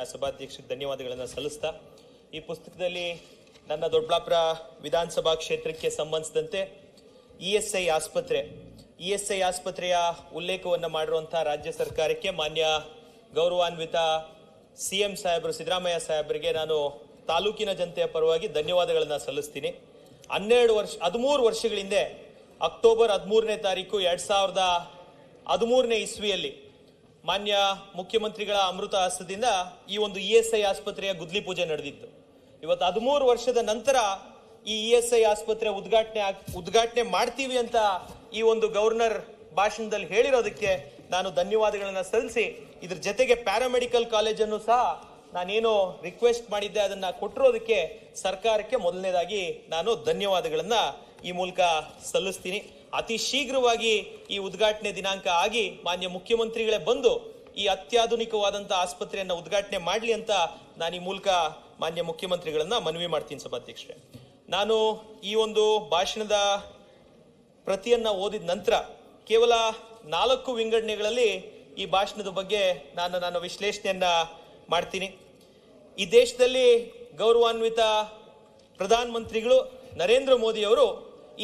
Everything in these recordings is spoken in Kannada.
ಸಭಾಧ್ಯಕ್ಷರಿಗೆ ಧನ್ಯವಾದಗಳನ್ನು ಸಲ್ಲಿಸ್ತಾ ಈ ಪುಸ್ತಕದಲ್ಲಿ ನನ್ನ ದೊಡ್ಡಬಳ್ಳಾಪುರ ವಿಧಾನಸಭಾ ಕ್ಷೇತ್ರಕ್ಕೆ ಸಂಬಂಧಿಸಿದಂತೆ ಇಎಸ್ಐ ಆಸ್ಪತ್ರೆಯ ಉಲ್ಲೇಖವನ್ನು ಮಾಡಿರುವಂತಹ ರಾಜ್ಯ ಸರ್ಕಾರಕ್ಕೆ ಮಾನ್ಯ ಗೌರವಾನ್ವಿತ ಸಿಎಂ ಸಾಹೇಬರು ಸಿದ್ದರಾಮಯ್ಯ ಸಾಹೇಬರಿಗೆ ನಾನು ತಾಲೂಕಿನ ಜನತೆಯ ಪರವಾಗಿ ಧನ್ಯವಾದಗಳನ್ನು ಸಲ್ಲಿಸ್ತೀನಿ. 13 ವರ್ಷಗಳ ಹಿಂದೆ ಅಕ್ಟೋಬರ್ 13ನೇ ತಾರೀಕು 2013ನೇ ಇಸ್ವಿಯಲ್ಲಿ ಮಾನ್ಯ ಮುಖ್ಯಮಂತ್ರಿಗಳ ಅಮೃತ ಹಸ್ತದಿಂದ ಈ ಒಂದು ಇಎಸ್ಐ ಆಸ್ಪತ್ರೆಯ ಗುದ್ಲಿ ಪೂಜೆ ನಡೆದಿತ್ತು. ಇವತ್ತು 13 ವರ್ಷದ ನಂತರ ಈ ಇಎಸ್ಐ ಆಸ್ಪತ್ರೆ ಉದ್ಘಾಟನೆ ಮಾಡ್ತೀವಿ ಅಂತ ಈ ಒಂದು ಗವರ್ನರ್ ಭಾಷಣದಲ್ಲಿ ಹೇಳಿರೋದಕ್ಕೆ ನಾನು ಧನ್ಯವಾದಗಳನ್ನು ಸಲ್ಲಿಸಿ, ಇದ್ರ ಜೊತೆಗೆ ಪ್ಯಾರಾಮೆಡಿಕಲ್ ಕಾಲೇಜನ್ನು ಸಹ ನಾನೇನು ರಿಕ್ವೆಸ್ಟ್ ಮಾಡಿದ್ದೆ ಅದನ್ನ ಕೊಟ್ಟಿರೋದಕ್ಕೆ ಸರ್ಕಾರಕ್ಕೆ ಮೊದಲನೇದಾಗಿ ನಾನು ಧನ್ಯವಾದಗಳನ್ನ ಈ ಮೂಲಕ ಸಲ್ಲಿಸ್ತೀನಿ. ಅತಿ ಶೀಘ್ರವಾಗಿ ಈ ಉದ್ಘಾಟನೆ ದಿನಾಂಕ ಆಗಿ ಮಾನ್ಯ ಮುಖ್ಯಮಂತ್ರಿಗಳೇ ಬಂದು ಈ ಅತ್ಯಾಧುನಿಕವಾದಂತಹ ಆಸ್ಪತ್ರೆಯನ್ನ ಉದ್ಘಾಟನೆ ಮಾಡಲಿ ಅಂತ ನಾನು ಈ ಮೂಲಕ ಮಾನ್ಯ ಮುಖ್ಯಮಂತ್ರಿಗಳನ್ನ ಮನವಿ ಮಾಡ್ತೀನಿ. ಸಭಾಧ್ಯಕ್ಷರೇ, ನಾನು ಈ ಒಂದು ಭಾಷಣದ ಪ್ರತಿಯನ್ನ ಓದಿದ ನಂತರ ಕೇವಲ 4 ವಿಂಗಡಣೆಗಳಲ್ಲಿ ಈ ಭಾಷಣದ ಬಗ್ಗೆ ನಾನು ವಿಶ್ಲೇಷಣೆಯನ್ನ ಮಾಡ್ತೀನಿ. ಈ ದೇಶದಲ್ಲಿ ಗೌರವಾನ್ವಿತ ಪ್ರಧಾನ ಮಂತ್ರಿಗಳು ನರೇಂದ್ರ ಮೋದಿ ಅವರು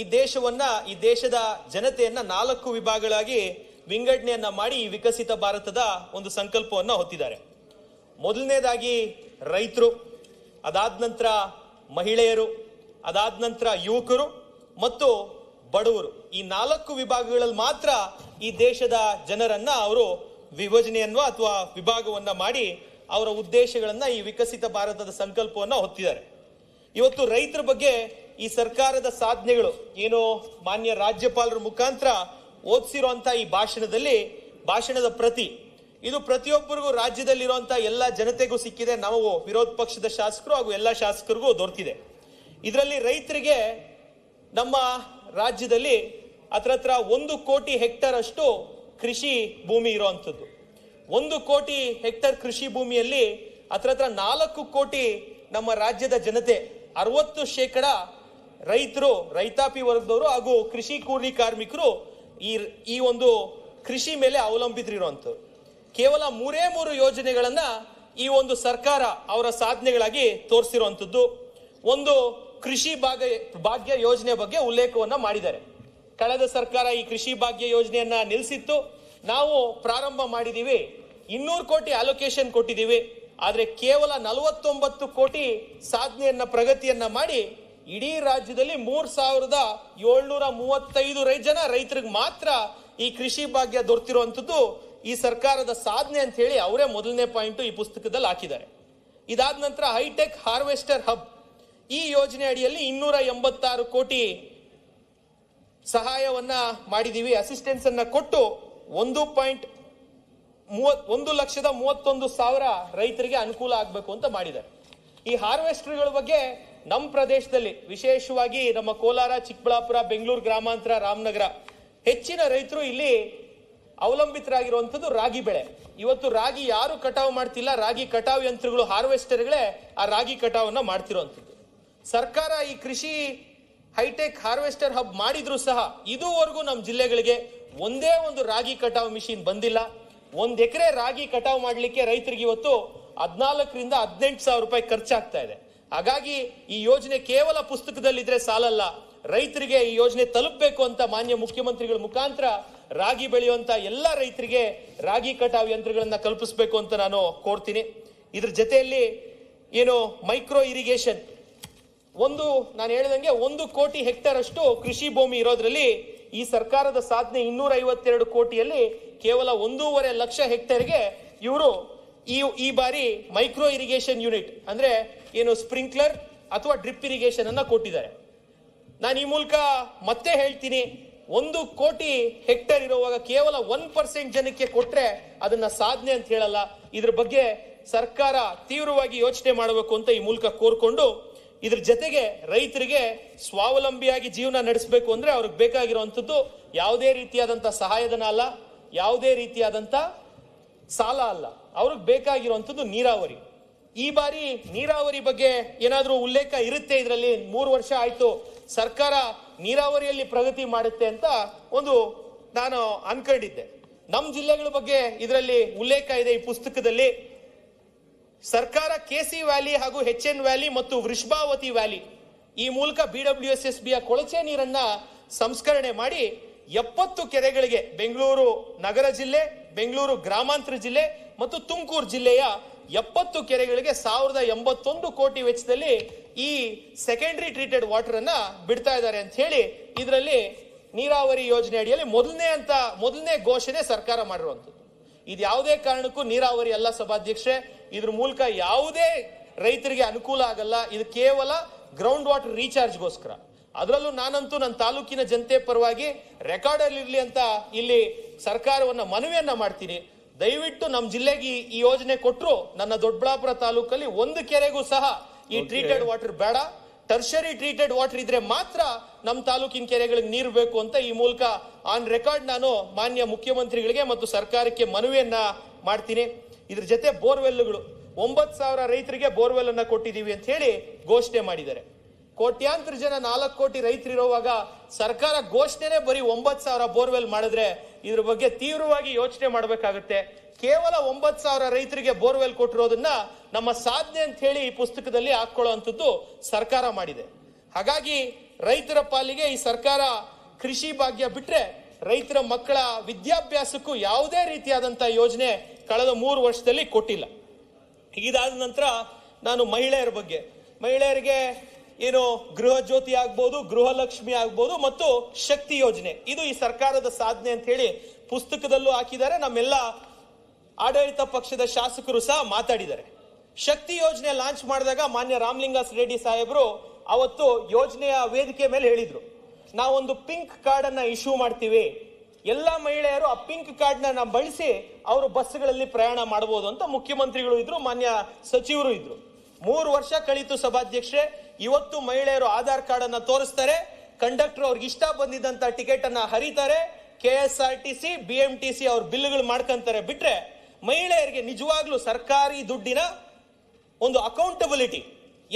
ಈ ದೇಶದ ಜನತೆಯನ್ನ 4 ವಿಭಾಗಗಳಾಗಿ ವಿಂಗಡಣೆಯನ್ನ ಮಾಡಿ ಈ ವಿಕಸಿತ ಭಾರತದ ಒಂದು ಸಂಕಲ್ಪವನ್ನ ಹೊತ್ತಿದ್ದಾರೆ. ಮೊದಲನೇದಾಗಿ ರೈತರು, ಅದಾದ ನಂತರ ಮಹಿಳೆಯರು, ಅದಾದ ನಂತರ ಯುವಕರು ಮತ್ತು ಬಡವರು. ಈ 4 ವಿಭಾಗಗಳಲ್ಲಿ ಮಾತ್ರ ಈ ದೇಶದ ಜನರನ್ನ ಅವರು ವಿಭಜನೆಯನ್ನು ಅಥವಾ ವಿಭಾಗವನ್ನ ಮಾಡಿ ಅವರ ಉದ್ದೇಶಗಳನ್ನ ಈ ವಿಕಸಿತ ಭಾರತದ ಸಂಕಲ್ಪವನ್ನ ಹೊತ್ತಿದ್ದಾರೆ. ಇವತ್ತು ರೈತರ ಬಗ್ಗೆ ಈ ಸರ್ಕಾರದ ಸಾಧನೆಗಳು ಏನು ಮಾನ್ಯ ರಾಜ್ಯಪಾಲರ ಮುಖಾಂತರ ಓದಿಸಿರುವಂತಹ ಈ ಭಾಷಣದ ಪ್ರತಿ ಇದು ಪ್ರತಿಯೊಬ್ಬರಿಗೂ ರಾಜ್ಯದಲ್ಲಿರುವಂತಹ ಎಲ್ಲ ಜನತೆಗೂ ಸಿಕ್ಕಿದೆ. ನಾವು ವಿರೋಧ ಪಕ್ಷದ ಶಾಸಕರು ಹಾಗೂ ಎಲ್ಲ ಶಾಸಕರಿಗೂ ದೊರೆತಿದೆ. ಇದರಲ್ಲಿ ರೈತರಿಗೆ ನಮ್ಮ ರಾಜ್ಯದಲ್ಲಿ ಹತ್ರ 1 ಕೋಟಿ ಹೆಕ್ಟೇರ್ ಅಷ್ಟು ಕೃಷಿ ಭೂಮಿ ಇರುವಂತದ್ದು. 1 ಕೋಟಿ ಹೆಕ್ಟೇರ್ ಕೃಷಿ ಭೂಮಿಯಲ್ಲಿ ಹತ್ರ 4 ಕೋಟಿ ನಮ್ಮ ರಾಜ್ಯದ ಜನತೆ 60% ರೈತರು, ರೈತಾಪಿ ವರ್ಗದವರು ಹಾಗೂ ಕೃಷಿ ಕೂಲಿ ಕಾರ್ಮಿಕರು ಈ ಒಂದು ಕೃಷಿ ಮೇಲೆ ಅವಲಂಬಿತರಿರುವಂಥವ್ರು. ಕೇವಲ 3 ಯೋಜನೆಗಳನ್ನ ಈ ಒಂದು ಸರ್ಕಾರ ಅವರ ಸಾಧನೆಗಳಾಗಿ ತೋರಿಸಿರುವಂಥದ್ದು. ಒಂದು ಕೃಷಿ ಭಾಗ್ಯ ಯೋಜನೆ ಬಗ್ಗೆ ಉಲ್ಲೇಖವನ್ನ ಮಾಡಿದ್ದಾರೆ. ಕಳೆದ ಸರ್ಕಾರ ಈ ಕೃಷಿ ಭಾಗ್ಯ ಯೋಜನೆಯನ್ನ ನಿಲ್ಲಿಸಿತ್ತು. ನಾವು ಪ್ರಾರಂಭ ಮಾಡಿದೀವಿ, 200 ಕೋಟಿ ಅಲೋಕೇಶನ್ ಕೊಟ್ಟಿದ್ದೀವಿ. ಆದ್ರೆ ಕೇವಲ 49 ಕೋಟಿ ಪ್ರಗತಿಯನ್ನ ಮಾಡಿ ಇಡೀ ರಾಜ್ಯದಲ್ಲಿ 3735 ಜನ ರೈತರಿಗೆ ಮಾತ್ರ ಈ ಕೃಷಿ ಭಾಗ್ಯ ದೊರೆತಿರುವಂತದ್ದು ಈ ಸರ್ಕಾರದ ಸಾಧನೆ ಅಂತ ಹೇಳಿ ಅವರೇ ಮೊದಲನೇ ಪಾಯಿಂಟ್ ಈ ಪುಸ್ತಕದಲ್ಲಿ ಹಾಕಿದ್ದಾರೆ. ಇದಾದ ನಂತರ ಹೈಟೆಕ್ ಹಾರ್ವೆಸ್ಟರ್ ಹಬ್ ಈ ಯೋಜನೆ ಅಡಿಯಲ್ಲಿ 286 ಕೋಟಿ ಸಹಾಯವನ್ನ ಮಾಡಿದೀವಿ. ಅಸಿಸ್ಟೆನ್ಸ್ ಅನ್ನ ಕೊಟ್ಟು 1,31,000 ರೈತರಿಗೆ ಅನುಕೂಲ ಆಗಬೇಕು ಅಂತ ಮಾಡಿದ್ದಾರೆ. ಈ ಹಾರ್ವೆಸ್ಟರ್ಗಳ ಬಗ್ಗೆ ನಮ್ಮ ಪ್ರದೇಶದಲ್ಲಿ ವಿಶೇಷವಾಗಿ ನಮ್ಮ ಕೋಲಾರ, ಚಿಕ್ಕಬಳ್ಳಾಪುರ, ಬೆಂಗಳೂರು ಗ್ರಾಮಾಂತರ, ರಾಮನಗರ ಹೆಚ್ಚಿನ ರೈತರು ಇಲ್ಲಿ ಅವಲಂಬಿತರಾಗಿರುವಂತದ್ದು ರಾಗಿ ಬೆಳೆ. ಇವತ್ತು ರಾಗಿ ಯಾರು ಕಟಾವು ಮಾಡ್ತಿಲ್ಲ, ರಾಗಿ ಕಟಾವು ಯಂತ್ರಗಳು, ಹಾರ್ವೆಸ್ಟರ್ಗಳೇ ಆ ರಾಗಿ ಕಟಾವನ್ನ ಮಾಡ್ತಿರುವಂತದ್ದು. ಸರ್ಕಾರ ಈ ಕೃಷಿ ಹೈಟೆಕ್ ಹಾರ್ವೆಸ್ಟರ್ ಹಬ್ ಮಾಡಿದ್ರು ಸಹ ಇದುವರೆಗೂ ನಮ್ಮ ಜಿಲ್ಲೆಗಳಿಗೆ ಒಂದೇ ಒಂದು ರಾಗಿ ಕಟಾವು ಮಿಷಿನ್ ಬಂದಿಲ್ಲ. 1 ಎಕರೆ ರಾಗಿ ಕಟಾವು ಮಾಡ್ಲಿಕ್ಕೆ ರೈತರಿಗೆ ಇವತ್ತು 14,000 ರಿಂದ 18,000 ರೂಪಾಯಿ ಖರ್ಚಾಗ್ತಾ ಇದೆ. ಹಾಗಾಗಿ ಈ ಯೋಜನೆ ಕೇವಲ ಪುಸ್ತಕದಲ್ಲಿದ್ರೆ ಸಾಲಲ್ಲ, ರೈತರಿಗೆ ಈ ಯೋಜನೆ ತಲುಪಬೇಕು ಅಂತ ಮಾನ್ಯ ಮುಖ್ಯಮಂತ್ರಿಗಳ ಮುಖಾಂತರ ರಾಗಿ ಬೆಳೆಯುವಂತ ಎಲ್ಲ ರೈತರಿಗೆ ರಾಗಿ ಕಟಾವು ಯಂತ್ರಗಳನ್ನ ಕಲ್ಪಿಸಬೇಕು ಅಂತ ನಾನು ಕೋರ್ತೀನಿ. ಇದ್ರ ಜೊತೆಯಲ್ಲಿ ಏನು ಮೈಕ್ರೋ ಇರಿಗೇಷನ್, ನಾನು ಹೇಳಿದಂಗೆ 1 ಕೋಟಿ ಹೆಕ್ಟೇರ್ ಅಷ್ಟು ಕೃಷಿ ಭೂಮಿ ಇರೋದ್ರಲ್ಲಿ ಈ ಸರ್ಕಾರದ ಸಾಧನೆ 252 ಕೋಟಿಯಲ್ಲಿ ಕೇವಲ 1.5 ಲಕ್ಷ ಹೆಕ್ಟೇರ್ಗೆ ಇವರು ಈ ಬಾರಿ ಮೈಕ್ರೋ ಇರಿಗೇಷನ್ ಯೂನಿಟ್ ಅಂದ್ರೆ ಏನು ಸ್ಪ್ರಿಂಕ್ಲರ್ ಅಥವಾ ಡ್ರಿಪ್ ಇರಿಗೇಷನ್ ಅನ್ನ ಕೊಟ್ಟಿದ್ದಾರೆ. ನಾನು ಈ ಮೂಲಕ ಮತ್ತೆ ಹೇಳ್ತೀನಿ, 1 ಕೋಟಿ ಹೆಕ್ಟೇರ್ ಇರುವಾಗ ಕೇವಲ 1% ಜನಕ್ಕೆ ಕೊಟ್ರೆ ಅದನ್ನ ಸಾಧನೆ ಅಂತ ಹೇಳಲ್ಲ. ಇದ್ರ ಬಗ್ಗೆ ಸರ್ಕಾರ ತೀವ್ರವಾಗಿ ಯೋಚನೆ ಮಾಡಬೇಕು ಅಂತ ಈ ಮೂಲಕ ಕೋರ್ಕೊಂಡು, ಇದ್ರ ಜೊತೆಗೆ ರೈತರಿಗೆ ಸ್ವಾವಲಂಬಿಯಾಗಿ ಜೀವನ ನಡೆಸಬೇಕು ಅಂದ್ರೆ ಅವ್ರಿಗೆ ಬೇಕಾಗಿರುವಂತದ್ದು ಯಾವುದೇ ರೀತಿಯಾದಂತ ಸಹಾಯಧನ ಅಲ್ಲ, ಯಾವುದೇ ರೀತಿಯಾದಂತ ಸಾಲ ಅಲ್ಲ, ಅವ್ರಿಗೆ ಬೇಕಾಗಿರುವಂತದ್ದು ನೀರಾವರಿ. ಈ ಬಾರಿ ನೀರಾವರಿ ಬಗ್ಗೆ ಏನಾದ್ರೂ ಉಲ್ಲೇಖ ಇರುತ್ತೆ ಇದರಲ್ಲಿ. 3 ವರ್ಷ ಆಯ್ತು ಸರ್ಕಾರ ನೀರಾವರಿಯಲ್ಲಿ ಪ್ರಗತಿ ಮಾಡುತ್ತೆ ಅಂತ ನಾನು ಅನ್ಕೊಂಡಿದ್ದೆ. ನಮ್ಮ ಜಿಲ್ಲೆಗಳ ಬಗ್ಗೆ ಇದರಲ್ಲಿ ಉಲ್ಲೇಖ ಇದೆ ಈ ಪುಸ್ತಕದಲ್ಲಿ. ಸರ್ಕಾರ ಕೆಸಿ ವ್ಯಾಲಿ ಹಾಗೂ HN ವ್ಯಾಲಿ ಮತ್ತು ವೃಷಭಾವತಿ ವ್ಯಾಲಿ ಈ ಮೂಲಕ BWSSBಯ ಕೊಳಚೆ ನೀರನ್ನ ಸಂಸ್ಕರಣೆ ಮಾಡಿ 70 ಕೆರೆಗಳಿಗೆ ಬೆಂಗಳೂರು ನಗರ ಜಿಲ್ಲೆ, ಬೆಂಗಳೂರು ಗ್ರಾಮಾಂತರ ಜಿಲ್ಲೆ ಮತ್ತು ತುಮಕೂರು ಜಿಲ್ಲೆಯ 70 ಕೆರೆಗಳಿಗೆ 1081 ಕೋಟಿ ವೆಚ್ಚದಲ್ಲಿ ಈ ಸೆಕೆಂಡರಿ ಟ್ರೀಟೆಡ್ ವಾಟರ್ ಅನ್ನ ಬಿಡ್ತಾ ಇದ್ದಾರೆ ಅಂತ ಹೇಳಿ ಇದರಲ್ಲಿ ನೀರಾವರಿ ಯೋಜನೆ ಅಡಿಯಲ್ಲಿ ಮೊದಲನೇ ಘೋಷಣೆ ಸರ್ಕಾರ ಮಾಡಿರುವಂಥದ್ದು. ಇದು ಯಾವುದೇ ಕಾರಣಕ್ಕೂ ನೀರಾವರಿ ಅಲ್ಲ ಸಭಾಧ್ಯಕ್ಷೆ. ಇದ್ರ ಮೂಲಕ ಯಾವುದೇ ರೈತರಿಗೆ ಅನುಕೂಲ ಆಗಲ್ಲ. ಇದು ಕೇವಲ ಗ್ರೌಂಡ್ ವಾಟರ್ ರೀಚಾರ್ಜ್ಗೋಸ್ಕರ. ಅದರಲ್ಲೂ ನಾನಂತೂ ನನ್ನ ತಾಲೂಕಿನ ಜನತೆ ಪರವಾಗಿ ರೆಕಾರ್ಡ್ ಅಲ್ಲಿ ಇರ್ಲಿ ಅಂತ ಇಲ್ಲಿ ಸರ್ಕಾರವನ್ನ ಮನವಿಯನ್ನ ಮಾಡ್ತೀನಿ. ದಯವಿಟ್ಟು ನಮ್ಮ ಜಿಲ್ಲೆಗೆ ಈ ಯೋಜನೆ ಕೊಟ್ಟರು ನನ್ನ ದೊಡ್ಡಬಳ್ಳಾಪುರ ತಾಲೂಕಲ್ಲಿ ಒಂದು ಕೆರೆಗೂ ಸಹ ಈ ಟ್ರೀಟೆಡ್ ವಾಟರ್ ಬೇಡ, ಟರ್ಷರಿ ಟ್ರೀಟೆಡ್ ವಾಟರ್ ಇದ್ರೆ ಮಾತ್ರ ನಮ್ಮ ತಾಲೂಕಿನ ಕೆರೆಗಳಿಗೆ ನೀರು ಬೇಕು ಅಂತ ಈ ಮೂಲಕ ಆನ್ ರೆಕಾರ್ಡ್ ನಾನು ಮಾನ್ಯ ಮುಖ್ಯಮಂತ್ರಿಗಳಿಗೆ ಮತ್ತು ಸರ್ಕಾರಕ್ಕೆ ಮನವಿಯನ್ನ ಮಾಡ್ತೀನಿ. ಇದ್ರ ಜೊತೆ ಬೋರ್ವೆಲ್ಗಳು 9,000 ರೈತರಿಗೆ ಬೋರ್ವೆಲ್ ಅನ್ನ ಕೊಟ್ಟಿದೀವಿ ಅಂತ ಹೇಳಿ ಘೋಷಣೆ ಮಾಡಿದ್ದಾರೆ. ಕೋಟ್ಯಾಂತರ ಜನ 4 ಕೋಟಿ ರೈತರಿರುವಾಗ ಸರ್ಕಾರ ಘೋಷಣೆನೇ ಬರೀ 9,000 ಬೋರ್ವೆಲ್ ಮಾಡಿದ್ರೆ ಇದ್ರ ಬಗ್ಗೆ ತೀವ್ರವಾಗಿ ಯೋಚನೆ ಮಾಡಬೇಕಾಗುತ್ತೆ. ಕೇವಲ 9,000 ರೈತರಿಗೆ ಬೋರ್ವೆಲ್ ಕೊಟ್ಟಿರೋದನ್ನ ನಮ್ಮ ಸಾಧನೆ ಅಂತ ಹೇಳಿ ಈ ಪುಸ್ತಕದಲ್ಲಿ ಹಾಕೊಳ್ಳುವಂಥದ್ದು ಸರ್ಕಾರ ಮಾಡಿದೆ. ಹಾಗಾಗಿ ರೈತರ ಪಾಲಿಗೆ ಈ ಸರ್ಕಾರ ಕೃಷಿ ಭಾಗ್ಯ ಬಿಟ್ರೆ ರೈತರ ಮಕ್ಕಳ ವಿದ್ಯಾಭ್ಯಾಸಕ್ಕೂ ಯಾವುದೇ ರೀತಿಯಾದಂತ ಯೋಜನೆ ಕಳೆದ 3 ವರ್ಷದಲ್ಲಿ ಕೊಟ್ಟಿಲ್ಲ. ಇದಾದ ನಂತರ ನಾನು ಮಹಿಳೆಯರಿಗೆ ಏನು ಗೃಹ ಜ್ಯೋತಿ ಆಗ್ಬೋದು, ಗೃಹಲಕ್ಷ್ಮಿ ಆಗ್ಬೋದು ಮತ್ತು ಶಕ್ತಿ ಯೋಜನೆ, ಇದು ಈ ಸರ್ಕಾರದ ಸಾಧನೆ ಅಂತ ಹೇಳಿ ಪುಸ್ತಕದಲ್ಲೂ ಹಾಕಿದ್ದಾರೆ. ನಮ್ಮೆಲ್ಲ ಆಡಳಿತ ಪಕ್ಷದ ಶಾಸಕರು ಸಹ ಮಾತಾಡಿದ್ದಾರೆ. ಶಕ್ತಿ ಯೋಜನೆ ಲಾಂಚ್ ಮಾಡಿದಾಗ ಮಾನ್ಯ ರಾಮಲಿಂಗಾಸ್ ರೆಡ್ಡಿ ಸಾಹೇಬರು ಅವತ್ತು ಯೋಜನೆಯ ವೇದಿಕೆ ಮೇಲೆ ಹೇಳಿದ್ರು, ನಾವೊಂದು ಪಿಂಕ್ ಕಾರ್ಡ್ ಅನ್ನ ಇಶ್ಯೂ ಮಾಡ್ತೀವಿ, ಎಲ್ಲ ಮಹಿಳೆಯರು ಆ ಪಿಂಕ್ ಕಾರ್ಡ್ ನ ಬಳಸಿ ಅವರು ಬಸ್ಗಳಲ್ಲಿ ಪ್ರಯಾಣ ಮಾಡಬಹುದು ಅಂತ ಮುಖ್ಯಮಂತ್ರಿಗಳು ಇದ್ರು, ಮಾನ್ಯ ಸಚಿವರು ಇದ್ರು. 3 ವರ್ಷ ಕಳೀತು ಸಭಾಧ್ಯಕ್ಷೆ. ಇವತ್ತು ಮಹಿಳೆಯರು ಆಧಾರ್ ಕಾರ್ಡ್ ಅನ್ನ ತೋರಿಸ್ತಾರೆ, ಕಂಡಕ್ಟರ್ ಅವ್ರಿಗೆ ಇಷ್ಟ ಬಂದಿದ್ದಂತ ಟಿಕೆಟ್ ಅನ್ನ ಹರಿತಾರೆ, KSRTC BMTC ಅವ್ರ ಬಿಲ್ಗಳು ಮಾಡ್ಕೊಂತಾರೆ. ಬಿಟ್ರೆ ಮಹಿಳೆಯರಿಗೆ ನಿಜವಾಗ್ಲೂ ಸರ್ಕಾರಿ ದುಡ್ಡಿನ ಒಂದು ಅಕೌಂಟಬಿಲಿಟಿ,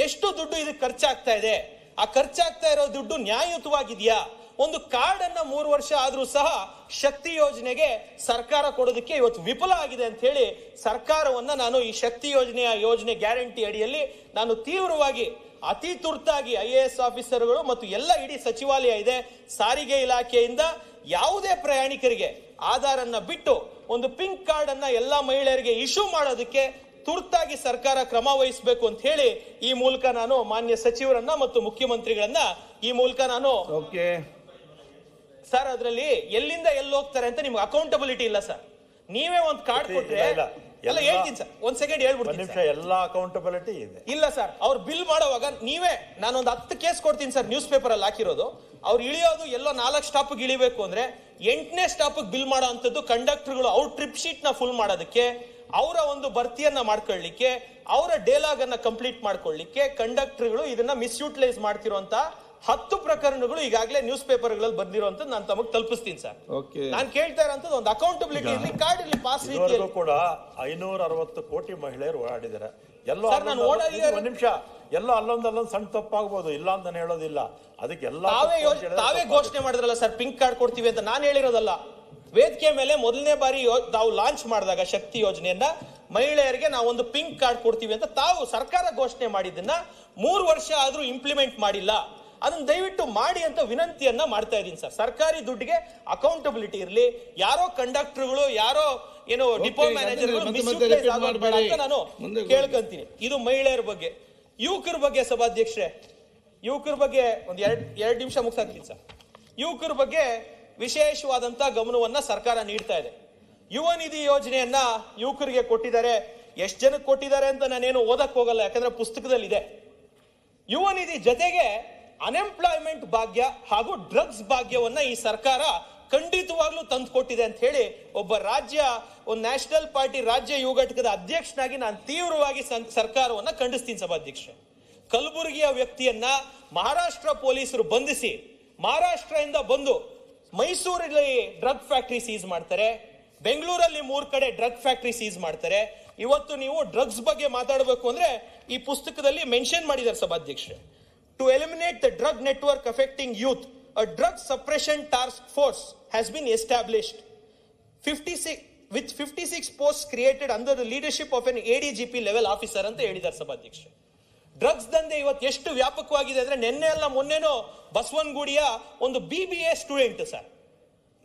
ಎಷ್ಟು ದುಡ್ಡು ಇದಕ್ಕೆ ಖರ್ಚಾಗ್ತಾ ಇದೆ, ಆ ಖರ್ಚಾಗ್ತಾ ಇರೋ ದುಡ್ಡು ನ್ಯಾಯಯುತವಾಗಿದೆಯಾ, ಒಂದು ಕಾರ್ಡ್ ಅನ್ನ 3 ವರ್ಷ ಆದ್ರೂ ಸಹ ಶಕ್ತಿ ಯೋಜನೆಗೆ ಸರ್ಕಾರ ಕೊಡೋದಕ್ಕೆ ಇವತ್ತು ವಿಫಲ ಆಗಿದೆ ಅಂತ ಹೇಳಿ ಸರ್ಕಾರವನ್ನ ನಾನು ಈ ಶಕ್ತಿ ಯೋಜನೆ ಗ್ಯಾರಂಟಿ ಅಡಿಯಲ್ಲಿ ನಾನು ತೀವ್ರವಾಗಿ ಅತಿ ತುರ್ತಾಗಿ IAS ಆಫೀಸರ್ಗಳು ಮತ್ತು ಎಲ್ಲ ಇಡೀ ಸಚಿವಾಲಯ ಇದೆ, ಸಾರಿಗೆ ಇಲಾಖೆಯಿಂದ ಯಾವುದೇ ಪ್ರಯಾಣಿಕರಿಗೆ ಆಧಾರ್ ಅನ್ನ ಬಿಟ್ಟು ಒಂದು ಪಿಂಕ್ ಕಾರ್ಡ್ ಅನ್ನ ಎಲ್ಲಾ ಮಹಿಳೆಯರಿಗೆ ಇಶ್ಯೂ ಮಾಡೋದಕ್ಕೆ ತುರ್ತಾಗಿ ಸರ್ಕಾರ ಕ್ರಮ ವಹಿಸಬೇಕು ಅಂತ ಹೇಳಿ ಈ ಮೂಲಕ ನಾನು ಮಾನ್ಯ ಸಚಿವರನ್ನ ಮತ್ತು ಮುಖ್ಯಮಂತ್ರಿಗಳನ್ನ ಈ ಮೂಲಕ ನಾನು ಸರ್ ಅದರಲ್ಲಿ ಎಲ್ಲಿಂದ ಎಲ್ಲಿ ಹೋಗ್ತಾರೆ ಅಂತ ನಿಮ್ಗೆ ಅಕೌಂಟಬಿಲಿಟಿ ಇಲ್ಲ ಸರ್. ನೀವೇ ಒಂದು ಕಾರ್ಡ್ ಕೊಟ್ರೆ ಎಲ್ಲ ಹೇಳ್ತೀನಿ ಸರ್, ಒಂದ್ ಸೆಕೆಂಡ್ ಹೇಳ್ಬಿಡ್ತೀನಿ. ಎಲ್ಲ ಅಕೌಂಟಬಿಲಿಟಿ ಇದೆ. ಇಲ್ಲ ಸರ್, ಅವ್ರು ಬಿಲ್ ಮಾಡುವಾಗ ನೀವೇ, ನಾನೊಂದು 10 ಕೇಸ್ ಕೊಡ್ತೀನಿ ಸರ್, ನ್ಯೂಸ್ ಪೇಪರ್ ಅಲ್ಲಿ ಹಾಕಿರೋದು. ಅವ್ರು ಇಳಿಯೋದು ಎಲ್ಲೋ 4 ಸ್ಟಾಪ್ ಇಳಿಬೇಕು ಅಂದ್ರೆ 8ನೇ ಸ್ಟಾಪ್ ಬಿಲ್ ಮಾಡೋ ಅಂತದ್ದು ಕಂಡಕ್ಟರ್ಗಳು ಅವ್ರ ಟ್ರಿಪ್ ಶೀಟ್ ನ ಫುಲ್ ಮಾಡೋದಕ್ಕೆ, ಅವರ ಒಂದು ಭರ್ತಿಯನ್ನ ಮಾಡ್ಕೊಳ್ಳಿಕ್ಕೆ, ಅವರ ಡೇಲಾಗ್ ಅನ್ನ ಕಂಪ್ಲೀಟ್ ಮಾಡ್ಕೊಳ್ಳಿಕ್ಕೆ ಕಂಡಕ್ಟರ್ಗಳು ಇದನ್ನ ಮಿಸ್ಯೂಟಿಲೈಸ್ ಮಾಡ್ತಿರುವಂತ 10 ಪ್ರಕರಣಗಳು ಈಗಾಗಲೇ ನ್ಯೂಸ್ ಪೇಪರ್ಗಳಲ್ಲಿ ಬಂದಿರುವಂತ ನಾನು ತಮಗೆ ತಲುಪಿಸ್ತೀನಿ ಸರ್. ನಾನು ಕೇಳ್ತಾ ಇರೋಂಥದ್ದು ಒಂದು ಅಕೌಂಟಬಿಲಿಟಿ ಇರಲಿ, ಕಾರ್ಡ್ ಇರಲಿ, ಪಾಸ್ ರೀತಿಯಲ್ಲಿ ಕೂಡ 560 ಕೋಟಿ ಮಹಿಳೆಯರು ಓಡಾಡಿದ್ದಾರೆ. ಎಲ್ಲೋ ಒಂದು ನಿಮಿಷ, ಎಲ್ಲೋ ಅಲ್ಲೊಂದು ಸಣ್ಣ ತಪ್ಪಾಗ್ಬೋದು, ಇಲ್ಲ ಅಂತ ಹೇಳೋದಿಲ್ಲ. ಅದಕ್ಕೆಲ್ಲ ತಾವೇ ಘೋಷಣೆ ಮಾಡಿದ್ರಲ್ಲ ಸರ್, ಪಿಂಕ್ ಕಾರ್ಡ್ ಕೊಡ್ತೀವಿ ಅಂತ. ನಾನು ಹೇಳಿರೋದಲ್ಲ. ವೇದಿಕೆ ಮೇಲೆ ಮೊದಲನೇ ಬಾರಿ ತಾವು ಲಾಂಚ್ ಮಾಡಿದಾಗ ಶಕ್ತಿ ಯೋಜನೆಯನ್ನ ಮಹಿಳೆಯರಿಗೆ ನಾವು ಒಂದು ಪಿಂಕ್ ಕಾರ್ಡ್ ಕೊಡ್ತೀವಿ ಅಂತ ತಾವು ಸರ್ಕಾರ ಘೋಷಣೆ ಮಾಡಿದ್ದನ್ನ 3 ವರ್ಷ ಆದ್ರೂ ಇಂಪ್ಲಿಮೆಂಟ್ ಮಾಡಿಲ್ಲ. ಅದನ್ನ ದಯವಿಟ್ಟು ಮಾಡಿ ಅಂತ ವಿನಂತಿಯನ್ನ ಮಾಡ್ತಾ ಇದ್ದೀನಿ ಸರ್. ಸರ್ಕಾರಿ ದುಡ್ಡಿಗೆ ಅಕೌಂಟಬಿಲಿಟಿ ಇರಲಿ, ಯಾರೋ ಕಂಡಕ್ಟರ್ಗಳು, ಯಾರೋ ಏನೋ ಡಿಪೋ ಮ್ಯಾನೇಜರ್ಗಳು ಮಿಸ್ಯೂಟಿಲೈಸ್ ಆಗಬೇಡ ಅಂತ ನಾನು ಕೇಳ್ಕೊಂತೀನಿ. ಇದು ಮಹಿಳೆಯರ ಬಗ್ಗೆ. ಯುವಕರ ಬಗ್ಗೆ ಸಭಾಧ್ಯಕ್ಷರೇ, ಯುವಕರ ಬಗ್ಗೆ ಒಂದು 2 ನಿಮಿಷ ಮುಗಿಸಾಕ್ತೀನಿ ಸರ್. ಯುವಕರ ಬಗ್ಗೆ ವಿಶೇಷವಾದಂತ ಗಮನವನ್ನ ಸರ್ಕಾರ ನೀಡ್ತಾ ಇದೆ. ಯುವ ನಿಧಿ ಯೋಜನೆಯನ್ನ ಯುವಕರಿಗೆ ಕೊಟ್ಟಿದ್ದಾರೆ. ಎಷ್ಟು ಜನಕ್ಕೆ ಕೊಟ್ಟಿದ್ದಾರೆ ಅಂತ ನಾನೇನು ಓದಕ್ ಹೋಗಲ್ಲ, ಯಾಕಂದ್ರೆ ಪುಸ್ತಕದಲ್ಲಿ ಇದೆ. ಯುವ ನಿಧಿ ಜೊತೆಗೆ ಅನ್ಎಂಪ್ಲಾಯ್ಮೆಂಟ್ ಭಾಗ್ಯ ಹಾಗೂ ಡ್ರಗ್ಸ್ ಭಾಗ್ಯವನ್ನ ಈ ಸರ್ಕಾರ ಖಂಡಿತವಾಗ್ಲೂ ತಂದು ಕೊಟ್ಟಿದೆ ಅಂತ ಹೇಳಿ ಒಂದು ನ್ಯಾಷನಲ್ ಪಾರ್ಟಿ ರಾಜ್ಯ ಯುವ ಘಟಕದ ಅಧ್ಯಕ್ಷನಾಗಿ ನಾನು ತೀವ್ರವಾಗಿ ಸರ್ಕಾರವನ್ನ ಖಂಡಿಸ್ತೀನಿ ಸಭಾಧ್ಯಕ್ಷ. ಕಲಬುರಗಿಯ ವ್ಯಕ್ತಿಯನ್ನ ಮಹಾರಾಷ್ಟ್ರ ಪೊಲೀಸರು ಬಂಧಿಸಿ ಮಹಾರಾಷ್ಟ್ರದಿಂದ ಬಂದು ಮೈಸೂರಲ್ಲಿ ಡ್ರಗ್ ಫ್ಯಾಕ್ಟರಿ ಸೀಸ್ ಮಾಡ್ತಾರೆ, ಬೆಂಗಳೂರಲ್ಲಿ 3 ಕಡೆ ಡ್ರಗ್ ಫ್ಯಾಕ್ಟರಿ ಸೀಸ್ ಮಾಡ್ತಾರೆ. ಇವತ್ತು ನೀವು ಡ್ರಗ್ಸ್ ಬಗ್ಗೆ ಮಾತಾಡಬೇಕು ಅಂದ್ರೆ ಈ ಪುಸ್ತಕದಲ್ಲಿ ಮೆನ್ಷನ್ ಮಾಡಿದ್ದಾರೆ ಸಭಾಧ್ಯಕ್ಷ. To eliminate the drug network affecting youth, a drug suppression task force has been established. with 56 posts created under the leadership of an ADGP level officer ಅಂತ ಹೇಳಿದ್ದಾರೆ ಸಭಾಧ್ಯಕ್ಷ. ಡ್ರಗ್ಸ್ ದಂಧೆ ಇವತ್ತು ಎಷ್ಟು ವ್ಯಾಪಕವಾಗಿದೆ ಅಂದ್ರೆ ನಿನ್ನೆ ಅಲ್ಲ ಮೊನ್ನೆನೋ ಬಸವನಗುಡಿಯ ಒಂದು BBA ಸ್ಟೂಡೆಂಟ್ ಸರ್,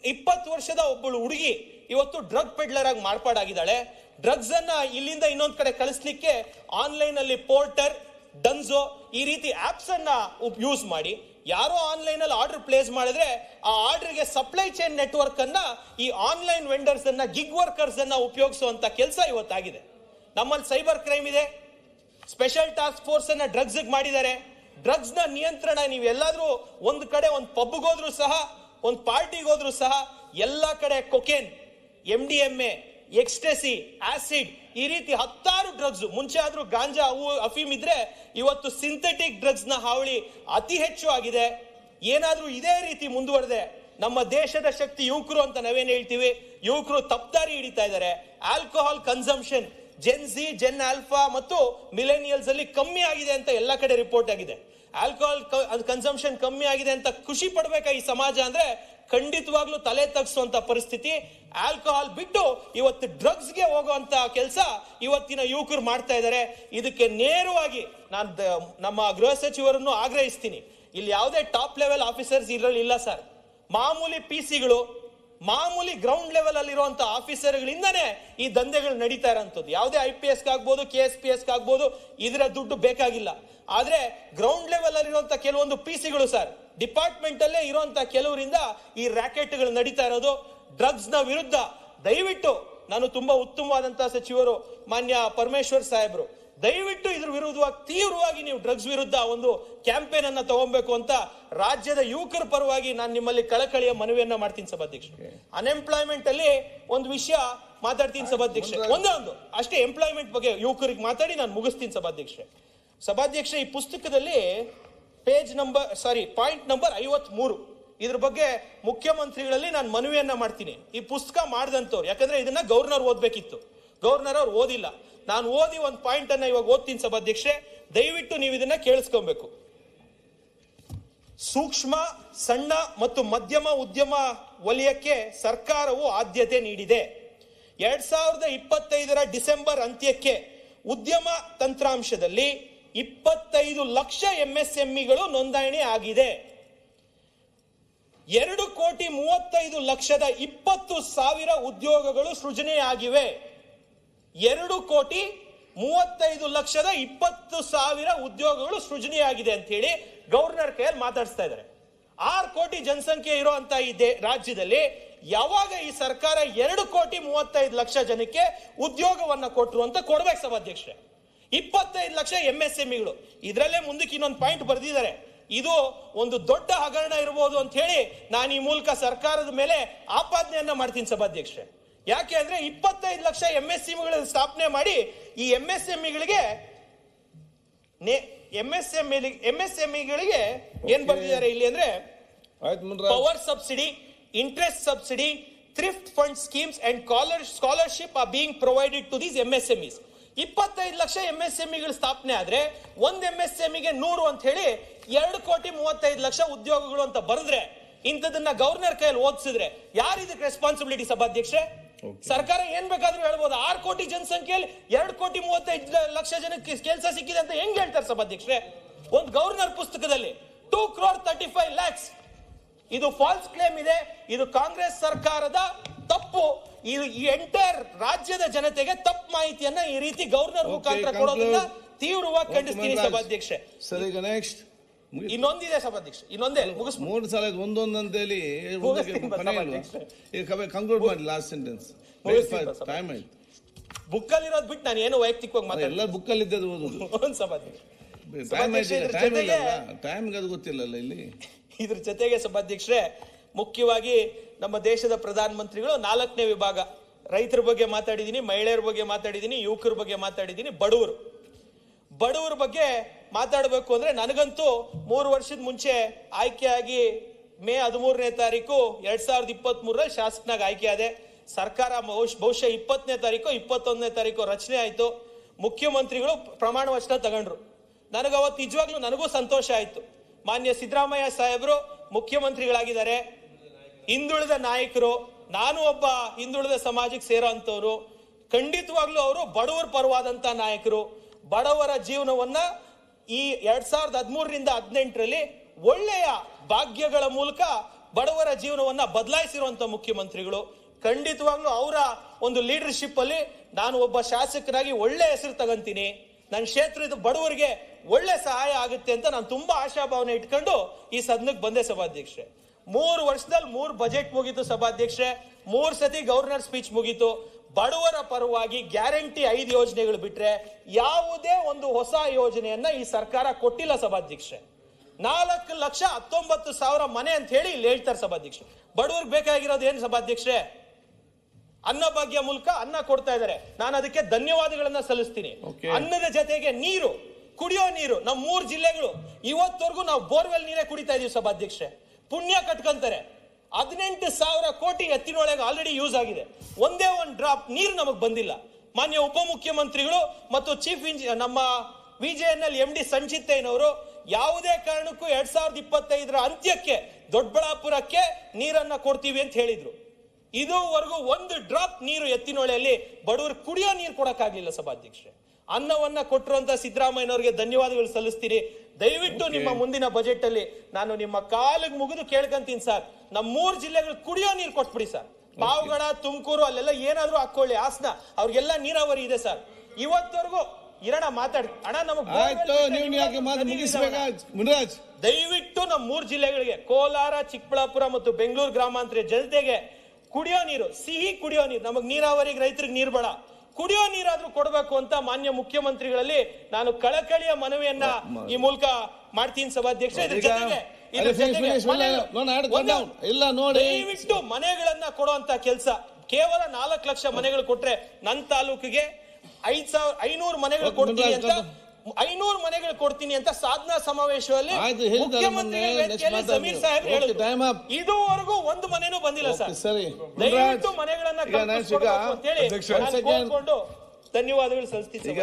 20 ವರ್ಷದ ಒಬ್ಬಳು ಹುಡುಗಿ ಇವತ್ತು ಡ್ರಗ್ ಪೆಡ್ಲರ್ ಆಗಿ ಮಾರ್ಪಾಡಾಗಿದ್ದಾಳೆ. ಡ್ರಗ್ಸ್ ಅನ್ನ ಇಲ್ಲಿಂದ ಇನ್ನೊಂದ್ ಕಡೆ ಕಳಿಸ್ಲಿಕ್ಕೆ ಆನ್ಲೈನ್ ಅಲ್ಲಿ ಪೋರ್ಟರ್, ಡನ್ಸೋ ಈ ರೀತಿ ಆಪ್ಸ್ ಅನ್ನ ಯೂಸ್ ಮಾಡಿ ಯಾರೋ ಆನ್ಲೈನ್ ಅಲ್ಲಿ ಆರ್ಡರ್ ಪ್ಲೇಸ್ ಮಾಡಿದ್ರೆ ಆ ಆರ್ಡರ್ಗೆ ಸಪ್ಲೈ ಚೈನ್ ನೆಟ್ವರ್ಕ್ ಅನ್ನ ಈ ಆನ್ಲೈನ್ ವೆಂಡರ್ಸ್ ಅನ್ನ, ಗಿಗ್ ವರ್ಕರ್ಸ್ ಅನ್ನ ಉಪಯೋಗಿಸುವಂತ ಕೆಲಸ ಇವತ್ತಾಗಿದೆ. ನಮ್ಮಲ್ಲಿ ಸೈಬರ್ ಕ್ರೈಮ್ ಇದೆ, ಸ್ಪೆಷಲ್ ಟಾಸ್ಕ್ ಫೋರ್ಸ್ ಅನ್ನ ಡ್ರಗ್ಸ್ ಮಾಡಿದ್ದಾರೆ. ಡ್ರಗ್ಸ್ ನ ನಿಯಂತ್ರಣ ನೀವು ಎಲ್ಲಾದ್ರೂ ಒಂದು ಕಡೆ ಒಂದು ಪಬ್ಗೆ ಹೋದ್ರು ಸಹ, ಒಂದು ಪಾರ್ಟಿಗೆ ಹೋದ್ರು ಸಹ ಎಲ್ಲಾ ಕಡೆ ಕೊಕೇನ್, MDMA, ಎಕ್ಸ್ಟಸಿ, ಆಸಿಡ್ ಈ ರೀತಿ 10 ಡ್ರಗ್ಸ್. ಮುಂಚೆ ಆದ್ರೂ ಗಾಂಜಾ, ಅಫೀಮ್ ಇದ್ರೆ ಇವತ್ತು ಸಿಂಥೆಟಿಕ್ ಡ್ರಗ್ಸ್ ನ ಹಾವಳಿ ಅತಿ ಹೆಚ್ಚು ಆಗಿದೆ. ಏನಾದ್ರೂ ಇದೇ ರೀತಿ ಮುಂದುವರೆದೆ ನಮ್ಮ ದೇಶದ ಶಕ್ತಿ ಯುವಕರು ಅಂತ ನಾವೇನ್ ಹೇಳ್ತೀವಿ, ಯುವಕರು ತಪ್ಪದಾರಿ ಹಿಡಿತಾ ಇದ್ದಾರೆ. Alcohol consumption Gen Z, Gen Alpha ಮತ್ತು ಮಿಲೆನಿಯಲ್ಸ್ ಅಲ್ಲಿ ಕಮ್ಮಿ ಆಗಿದೆ ಅಂತ ಎಲ್ಲ ಕಡೆ ರಿಪೋರ್ಟ್ ಆಗಿದೆ. ಆಲ್ಕೋಹಾಲ್ ಕನ್ಸಂಪ್ಷನ್ ಕಮ್ಮಿ ಆಗಿದೆ ಅಂತ ಖುಷಿ ಪಡ್ಬೇಕಾ ಈ ಸಮಾಜ ಅಂದ್ರೆ ಖಂಡಿತವಾಗ್ಲೂ ತಲೆ ತಗ್ಸುವಂತ ಪರಿಸ್ಥಿತಿ. ಆಲ್ಕೋಹಾಲ್ ಬಿಟ್ಟು ಇವತ್ತು ಡ್ರಗ್ಸ್ ಗೆ ಹೋಗುವಂತ ಕೆಲಸ ಇವತ್ತಿನ ಯುವಕರು ಮಾಡ್ತಾ ಇದ್ದಾರೆ. ಇದಕ್ಕೆ ನೇರವಾಗಿ ನಾನು ನಮ್ಮ ಗೃಹ ಸಚಿವರನ್ನು ಆಗ್ರಹಿಸ್ತೀನಿ, ಇಲ್ಲಿ ಯಾವುದೇ ಟಾಪ್ ಲೆವೆಲ್ ಆಫೀಸರ್ಸ್ ಇದ್ರಲ್ಲಿ ಇಲ್ಲ ಸರ್. ಮಾಮೂಲಿ PCಗಳು, ಮಾಮೂಲಿ ಗ್ರೌಂಡ್ ಲೆವೆಲ್ ಅಲ್ಲಿರುವಂತ ಆಫೀಸರ್ಗಳಿಂದಾನೇ ಈ ದಂಧೆಗಳು ನಡೀತಾ ಇರೋಂಥದ್ದು. ಯಾವುದೇ IPS ಆಗ್ಬೋದು, KSPS ಆಗ್ಬೋದು, ಇದರ ದುಡ್ಡು ಬೇಕಾಗಿಲ್ಲ. ಆದ್ರೆ ಗ್ರೌಂಡ್ ಲೆವೆಲ್ ಅಲ್ಲಿರುವಂತ ಕೆಲವೊಂದು PCಗಳು ಸರ್, ಡಿಪಾರ್ಟ್ಮೆಂಟ್ ಅಲ್ಲೇ ಇರುವಂತ ಕೆಲವರಿಂದ ಈ ರ್ಯಾಕೆಟ್ಗಳು ನಡೀತಾ ಇರೋದು. ಡ್ರಗ್ಸ್ ನ ವಿರುದ್ಧ ದಯವಿಟ್ಟು, ನಾನು ತುಂಬಾ ಉತ್ತಮವಾದಂತಹ ಸಚಿವರು ಮಾನ್ಯ ಪರಮೇಶ್ವರ್ ಸಾಹೇಬ್ರು, ದಯವಿಟ್ಟು ಇದ್ರ ವಿರುದ್ಧವಾಗಿ ತೀವ್ರವಾಗಿ ನೀವು ಡ್ರಗ್ಸ್ ವಿರುದ್ಧ ಒಂದು ಕ್ಯಾಂಪೇನ್ ಅನ್ನ ತಗೊಬೇಕು ಅಂತ ರಾಜ್ಯದ ಯುವಕರ ಪರವಾಗಿ ನಾನು ನಿಮ್ಮಲ್ಲಿ ಕಳಕಳಿಯ ಮನವಿಯನ್ನ ಮಾಡ್ತೀನಿ ಸಭಾಧ್ಯಕ್ಷ. ಅನ್ಎಂಪ್ಲಾಯ್ಮೆಂಟ್ ಅಲ್ಲಿ ಒಂದು ವಿಷಯ ಮಾತಾಡ್ತೀನಿ ಸಭಾಧ್ಯಕ್ಷ, ಒಂದೇ ಒಂದು ಅಷ್ಟೇ ಎಂಪ್ಲಾಯ್ಮೆಂಟ್ ಬಗ್ಗೆ ಯುವಕರಿಗೆ ಮಾತಾಡಿ ನಾನು ಮುಗಿಸ್ತೀನಿ ಸಭಾಧ್ಯಕ್ಷ. ಈ ಪುಸ್ತಕದಲ್ಲಿ ಪಾಯಿಂಟ್ ನಂಬರ್ 53 ಇದ್ರ ಬಗ್ಗೆ ಮುಖ್ಯಮಂತ್ರಿಗಳಲ್ಲಿ ನಾನು ಮನವಿಯನ್ನ ಮಾಡ್ತೀನಿ. ಈ ಪುಸ್ತಕ ಮಾಡಿದಂತವ್ರು, ಯಾಕಂದ್ರೆ ಇದನ್ನ ಗವರ್ನರ್ ಓದ್ಬೇಕಿತ್ತು, ಗವರ್ನರ್ ಅವ್ರು ಓದಿಲ್ಲ. ನಾನು ಓದಿ ಒಂದು ಪಾಯಿಂಟ್ ಅನ್ನ ಇವಾಗ ಓದ್ತೀನಿ ಸಭಾಧ್ಯಕ್ಷೆ, ದಯವಿಟ್ಟು ನೀವು ಇದನ್ನ ಕೇಳಿಸ್ಕೊಬೇಕು. ಸೂಕ್ಷ್ಮ, ಸಣ್ಣ ಮತ್ತು ಮಧ್ಯಮ ಉದ್ಯಮ ವಲಯಕ್ಕೆ ಸರ್ಕಾರವು ಆದ್ಯತೆ ನೀಡಿದೆ. 2025 ಡಿಸೆಂಬರ್ ಅಂತ್ಯಕ್ಕೆ ಉದ್ಯಮ ತಂತ್ರಾಂಶದಲ್ಲಿ 25 ಲಕ್ಷ MSMEಗಳು ನೋಂದಣಿ ಆಗಿದೆ. 2,35,20,000 ಉದ್ಯೋಗಗಳು ಸೃಜನೆಯಾಗಿವೆ. 2,35,20,000 ಉದ್ಯೋಗಗಳು ಸೃಜನೆಯಾಗಿದೆ ಅಂತ ಹೇಳಿ ಗವರ್ನರ್ ಕೈಯಲ್ಲಿ ಮಾತಾಡಿಸ್ತಾ ಇದ್ದಾರೆ. 6 ಕೋಟಿ ಜನಸಂಖ್ಯೆ ಇರುವಂತ ಈ ರಾಜ್ಯದಲ್ಲಿ ಯಾವಾಗ ಈ ಸರ್ಕಾರ 2,35,00,000 ಜನಕ್ಕೆ ಉದ್ಯೋಗವನ್ನ ಕೊಟ್ಟರು ಅಂತ ಕೊಡ್ಬೇಕು ಸಭಾಧ್ಯಕ್ಷರೇ. 25 ಲಕ್ಷ MSMEಗಳು. ಇದರಲ್ಲೇ ಮುಂದಕ್ಕೆ ಇನ್ನೊಂದು ಪಾಯಿಂಟ್ ಬರೆದಿದ್ದಾರೆ, ಇದು ಒಂದು ದೊಡ್ಡ ಹಗರಣ ಇರಬಹುದು ಅಂತ ಹೇಳಿ ನಾನು ಈ ಮೂಲಕ ಸರ್ಕಾರದ ಮೇಲೆ ಆಪಾದನೆಯನ್ನ ಮಾಡ್ತೀನಿ ಸಭಾಧ್ಯಕ್ಷರೇ. ಯಾಕೆ ಅಂದ್ರೆ 25 ಲಕ್ಷ MSMEಗಳ ಸ್ಥಾಪನೆ ಮಾಡಿ ಈ MSMEಗಳಿಗೆ ಏನ್ ಬರ್ತಿದ್ದಾರೆ ಇಲ್ಲಿ ಅಂದ್ರೆ power subsidy, interest subsidy, thrift fund schemes and scholarship are being provided to these MSMEs. 25 lakh MSMEಗಳು ಸ್ಥಾಪನೆ ಆದ್ರೆ ಒಂದು MSMEಗೆ 100 ಅಂತ ಹೇಳಿ 2,35,00,000 ಉದ್ಯೋಗಗಳು ಅಂತ ಬರೆದ್ರೆ, ಇಂಥದನ್ನ ಗವರ್ನರ್ ಕೈಯಲ್ಲಿ ಓದಿಸಿದ್ರೆ ಯಾರು ಇದಕ್ಕೆ ರೆಸ್ಪಾನ್ಸಿಬಿಲಿಟಿ ಸಭಾಧ್ಯಕ್ಷೆ? ಸರ್ಕಾರ ಏನ್ ಬೇಕಾದ್ರೂ ಹೇಳ್ಬೋದು. 6 ಕೋಟಿ ಜನಸಂಖ್ಯೆಯಲ್ಲಿ 2,35,00,000 ಜನಕ್ಕೆ ಕೆಲಸ ಸಿಕ್ಕಿದೆ ಅಂತ ಹೆಂಗ್ ಹೇಳ್ತಾರೆ ಸಭಾಧ್ಯಕ್ಷರೇ? ಒಂದು ಗವರ್ನರ್ ಪುಸ್ತಕದಲ್ಲಿ 2,35,00,000 ಇದು ಫಾಲ್ಸ್ ಕ್ಲೇಮ್ ಇದೆ. ಇದು ಕಾಂಗ್ರೆಸ್ ಸರ್ಕಾರದ ತಪ್ಪು. ಈ ಎಂಟೈರ್ ರಾಜ್ಯದ ಜನತೆಗೆ ತಪ್ಪು ಮಾಹಿತಿಯನ್ನ ಈ ರೀತಿ ಗವರ್ನರ್ ಮುಖಾಂತರ ಕೊಡೋದನ್ನ ತೀವ್ರವಾಗಿ ಖಂಡಿಸ್ತೀನಿ ಸಭಾಧ್ಯಕ್ಷೆ. ಸರಿ, ಈಗ ನೆಕ್ಸ್ಟ್ ಇನ್ನೊಂದಿದೆ ಸಭಾಧ್ಯಕ್ಷ, ಇನ್ನೊಂದೇ ಮುಗಿಸ್ 3 ಸಲ ಒಂದೊಂದು ಅಂತ ಹೇಳಿ ಕಂಕ್ಲೂಡ್ ಮಾಡಿ ಲಾಸ್ಟ್ ಸೆಂಟೆನ್ಸ್. ಟೈಮ್ ಆಯ್ತು. ಬುಕ್ ಅಲ್ಲಿ ಇರೋದು ಬಿಟ್ಟು ನಾನು ಏನು ವೈಯಕ್ತಿಕವಾಗಿ ಮಾತಾಡ ಎಲ್ಲ ಬುಕ್ ಅಲ್ಲಿ ಇದ್ದದ್ದು ಓದುದು. ಸಭಾಧ್ಯಕ್ಷ ಟೈಮ್ ಅದು ಗೊತ್ತಿಲ್ಲಲ್ಲ ಇಲ್ಲಿ. ಇದ್ರ ಜೊತೆಗೆ ಸಭಾಧ್ಯಕ್ಷರೇ, ಮುಖ್ಯವಾಗಿ ನಮ್ಮ ದೇಶದ ಪ್ರಧಾನ ಮಂತ್ರಿಗಳು 4ನೇ ವಿಭಾಗ, ರೈತರ ಬಗ್ಗೆ ಮಾತಾಡಿದೀನಿ, ಮಹಿಳೆಯರ ಬಗ್ಗೆ ಮಾತಾಡಿದೀನಿ, ಯುವಕರ ಬಗ್ಗೆ ಮಾತಾಡಿದೀನಿ, ಬಡವರ ಬಗ್ಗೆ ಮಾತಾಡಬೇಕು ಅಂದ್ರೆ ನನಗಂತೂ 3 ವರ್ಷದ ಮುಂಚೆ ಆಯ್ಕೆಯಾಗಿ ಮೇ 13ನೇ ತಾರೀಕು 2023 ಶಾಸಕನಾಗ ಆಯ್ಕೆ ಆದೆ. ಸರ್ಕಾರ ಬಹುಶಃ 20ನೇ ತಾರೀಕು 21ನೇ ತಾರೀಕು ರಚನೆ ಆಯ್ತು. ಮುಖ್ಯಮಂತ್ರಿಗಳು ಪ್ರಮಾಣ ವಚನ ತಗೊಂಡ್ರು. ನನಗೆ ಅವತ್ತು ನಿಜವಾಗ್ಲೂ ನನಗೂ ಸಂತೋಷ ಆಯ್ತು. ಮಾನ್ಯ ಸಿದ್ದರಾಮಯ್ಯ ಸಾಹೇಬರು ಮುಖ್ಯಮಂತ್ರಿಗಳಾಗಿದ್ದಾರೆ. ಹಿಂದುಳಿದ ನಾಯಕರು, ನಾನು ಒಬ್ಬ ಹಿಂದುಳಿದ ಸಮಾಜಕ್ಕೆ ಸೇರೋ ಅಂತವ್ರು, ಖಂಡಿತವಾಗ್ಲೂ ಅವರು ಬಡವರ ಪರವಾದಂತ ನಾಯಕರು. ಬಡವರ ಜೀವನವನ್ನ ಈ 2013ರಿಂದ 18ರಲ್ಲಿ ಒಳ್ಳೆಯ ಭಾಗ್ಯಗಳ ಮೂಲಕ ಬಡವರ ಜೀವನವನ್ನ ಬದಲಾಯಿಸಿರುವಂತ ಮುಖ್ಯಮಂತ್ರಿಗಳು. ಖಂಡಿತವಾಗ್ಲೂ ಅವರ ಒಂದು ಲೀಡರ್ಶಿಪ್ ಅಲ್ಲಿ ನಾನು ಒಬ್ಬ ಶಾಸಕನಾಗಿ ಒಳ್ಳೆ ಹೆಸರು ತಗಂತೀನಿ, ನನ್ನ ಕ್ಷೇತ್ರದ ಬಡವರಿಗೆ ಒಳ್ಳೆ ಸಹಾಯ ಆಗುತ್ತೆ ಅಂತ ನಾನು ತುಂಬಾ ಆಶಾಭಾವನೆ ಇಟ್ಕೊಂಡು ಈ ಸದನಕ್ಕೆ ಬಂದೆ ಸಭಾಧ್ಯಕ್ಷೆ. 3 ವರ್ಷದಲ್ಲಿ 3 ಬಜೆಟ್ ಮುಗೀತು ಸಭಾಧ್ಯಕ್ಷೆ, 3 ಸತಿ ಗವರ್ನರ್ ಸ್ಪೀಚ್ ಮುಗೀತು. ಬಡವರ ಪರವಾಗಿ ಗ್ಯಾರಂಟಿ 5 ಯೋಜನೆಗಳು ಬಿಟ್ರೆ ಯಾವುದೇ ಒಂದು ಹೊಸ ಯೋಜನೆಯನ್ನ ಈ ಸರ್ಕಾರ ಕೊಟ್ಟಿಲ್ಲ ಸಭಾಧ್ಯಕ್ಷೆ. 4,19,000 ಮನೆ ಅಂತ ಹೇಳಿ ಇಲ್ಲಿ ಹೇಳ್ತಾರೆ ಸಭಾಧ್ಯಕ್ಷೆ. ಬಡವರಿಗೆ ಬೇಕಾಗಿರೋದು ಏನು ಸಭಾಧ್ಯಕ್ಷೆ? ಅನ್ನಭಾಗ್ಯ ಮೂಲಕ ಅನ್ನ ಕೊಡ್ತಾ ಇದ್ದಾರೆ, ನಾನು ಅದಕ್ಕೆ ಧನ್ಯವಾದಗಳನ್ನ ಸಲ್ಲಿಸ್ತೀನಿ. ಅನ್ನದ ಜೊತೆಗೆ ನೀರು, ಕುಡಿಯೋ ನೀರು, ನಮ್ಮ 3 ಜಿಲ್ಲೆಗಳು ಇವತ್ತವರೆಗೂ ನಾವು ಬೋರ್ವೆಲ್ ನೀರೇ ಕುಡಿತಾ ಇದೀವಿ ಸಭಾಧ್ಯಕ್ಷೆ. ಪುಣ್ಯ ಕಟ್ಕೊಂತಾರೆ. 18,000 ಕೋಟಿ ಎತ್ತಿನೊಳಗೆ ಆಲ್ರೆಡಿ ಯೂಸ್ ಆಗಿದೆ. ಒಂದೇ ಒಂದು ಡ್ರಾಪ್ ನೀರು ನಮಗ್ ಬಂದಿಲ್ಲ. ಮಾನ್ಯ ಉಪಮುಖ್ಯಮಂತ್ರಿಗಳು ಮತ್ತು ಚೀಫ್ ನಮ್ಮ ವಿಜೆಎನ್ಎಲ್ MD ಸಂಚಿತ್ತಯ್ಯನವರು ಯಾವುದೇ ಕಾರಣಕ್ಕೂ 2025ರ ಅಂತ್ಯಕ್ಕೆ ದೊಡ್ಡಬಳ್ಳಾಪುರಕ್ಕೆ ನೀರನ್ನ ಕೊಡ್ತೀವಿ ಅಂತ ಹೇಳಿದ್ರು. ಇದುವರೆಗೂ ಒಂದು ಡ್ರಾಪ್ ನೀರು ಎತ್ತಿನೊಳೆಯಲ್ಲಿ ಬಡವರು ಕುಡಿಯೋ ನೀರು ಕೊಡಕ್ಕಾಗ್ಲಿಲ್ಲ ಸಭಾಧ್ಯಕ್ಷೆ. ಅನ್ನವನ್ನ ಕೊಟ್ಟಿರುವಂತ ಸಿದ್ದರಾಮಯ್ಯನವರಿಗೆ ಧನ್ಯವಾದಗಳು ಸಲ್ಲಿಸ್ತೀನಿ. ದಯವಿಟ್ಟು ನಿಮ್ಮ ಮುಂದಿನ ಬಜೆಟ್ ಅಲ್ಲಿ ನಾನು ನಿಮ್ಮ ಕಾಲಿಗೆ ಮುಗಿದು ಕೇಳ್ಕೊಂತೀನಿ ಸರ್, ನಮ್ಮ 3 ಜಿಲ್ಲೆಗಳು ಕುಡಿಯೋ ನೀರು ಕೊಟ್ಬಿಡಿ ಸರ್. ಪಾವಗಡ, ತುಮಕೂರು ಅಲ್ಲೆಲ್ಲ ಏನಾದ್ರೂ ಹಾಕೊಳ್ಳಿ, ಹಾಸನ ಅವ್ರಿಗೆಲ್ಲ ನೀರಾವರಿ ಇದೆ ಸರ್. ಇವತ್ತವರೆಗೂ ಇರೋಣ ಮಾತಾಡಿ ಅಣ್ಣ, ಮುನಿರಾಜ್ ದಯವಿಟ್ಟು ನಮ್ಮ 3 ಜಿಲ್ಲೆಗಳಿಗೆ ಕೋಲಾರ, ಚಿಕ್ಕಬಳ್ಳಾಪುರ ಮತ್ತು ಬೆಂಗಳೂರು ಗ್ರಾಮಾಂತರ ಜನತೆಗೆ ಕುಡಿಯೋ ನೀರು, ಸಿಹಿ ಕುಡಿಯೋ ನೀರು, ನಮಗ್ ನೀರಾವರಿಗೆ ರೈತರಿಗೆ ನೀರು ಬೇಡ, ಕುಡಿಯೋ ನೀರಾದ್ರೂ ಕೊಡಬೇಕು ಅಂತ ಮಾನ್ಯ ಮುಖ್ಯಮಂತ್ರಿಗಳಲ್ಲಿ ನಾನು ಕಳಕಳಿಯ ಮನವಿಯನ್ನ ಈ ಮೂಲಕ ಮಾಡ್ತೀನಿ ಸಭಾಧ್ಯಕ್ಷ. ಇದ್ರ ಜೊತೆಗೆ ದಯವಿಟ್ಟು ಮನೆಗಳನ್ನ ಕೊಡುವಂತ ಕೆಲಸ, ಕೇವಲ 4 ಲಕ್ಷ ಮನೆಗಳು ಕೊಟ್ರೆ ನನ್ನ ತಾಲೂಕಿಗೆ 5,500 ಮನೆಗಳು ಕೊಡ್ತೀನಿ ಅಂತ 500 ಮನೆಗಳು ಕೊಡ್ತೀನಿ ಅಂತ ಸಾಧನಾ ಸಮಾವೇಶದಲ್ಲಿ ಮುಖ್ಯಮಂತ್ರಿ ಸಮೀರ್ ಸಾಹೇಬ್ ಹೇಳಿದ್ರು. ಇದುವರೆಗೂ ಒಂದು ಮನೆನೂ ಬಂದಿಲ್ಲ ಸರ್. ದಯವಿಟ್ಟು ಮನೆಗಳನ್ನ ಧನ್ಯವಾದಗಳು ಸಲ್ಲಿಸ್ತೀನಿ.